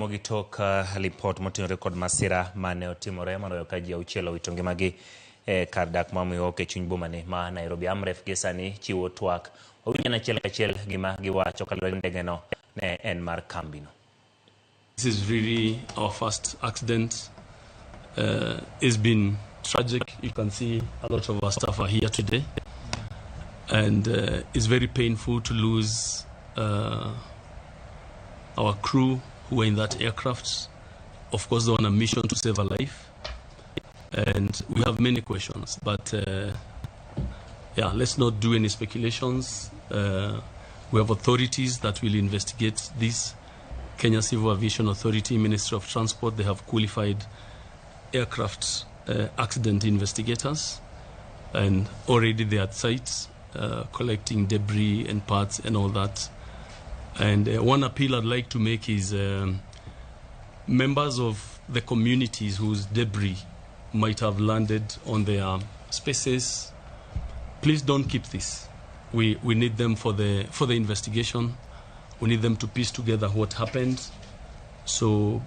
Mogitok report motenore kod masira mane otimore maloyo ka ji auchiel owito ngimagi kar dak ma Miwok e chuny bomani ma Nairobi. Amref gi sani chiwo twak owinjo achiel kachiel gima giwacho kaluwore ndegeno ne en mar kambino. This is really our first accident. It's been tragic. You can see a lot of our staff are here today, and it's very painful to lose our crew who were in that aircraft. Of course, they're on a mission to save a life, and we have many questions, but yeah, let's not do any speculations. We have authorities that will investigate this. Kenya Civil Aviation Authority, Ministry of Transport, they have qualified aircraft accident investigators, and already they are at sites collecting debris and parts and all that. And one appeal I'd like to make is members of the communities whose debris might have landed on their spaces, please don't keep this. We need them for the investigation. We need them to piece together what happened. So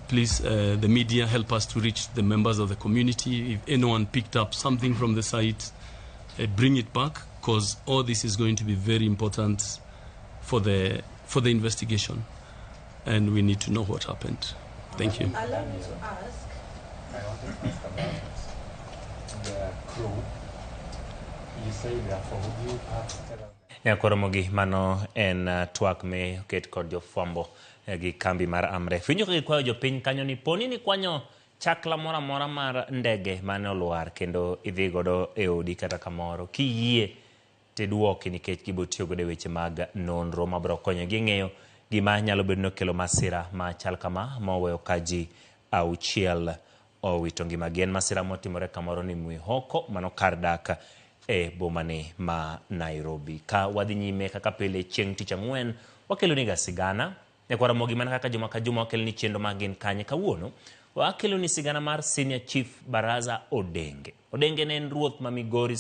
please, the media, help us to reach the members of the community. If anyone picked up something from the site, bring it back, because all this is going to be very important for the investigation, and we need to know what happened. Thank you. Allow me to ask. I wanted to ask about the crew. You say therefore, would you have to tell us? Nyakoromogi mano en twak me oket kod jofwambo gi kambi mar Amref. Winjo ka kwayo jopiny kanyo ni poni ni kwanyo chakla mora mora mar ndege mane olwar kendo idhi godo e odi kata kamoro kiyie teduoki nikech gibotiyo godo e weche mag nonro mabro konyo gi ng'eyo gima nyalo bedo no kelo masira ma chal kama moweyo ka ji auchiel owito ngimagi. En masira motimore kamoro ni Mwihoko mano kar dak e bomani ma Nairobi. Ka wadhi nyime kaka pile chieng' tich ang'wen wakelo ni sigana Nyakoromogi mana kaka juma ka juma wakelo ni chendo magin kanye kawuono wakelo ni sigana mar Senior Chief Baraza Odenge. Odenge ne en ruoth ma Migori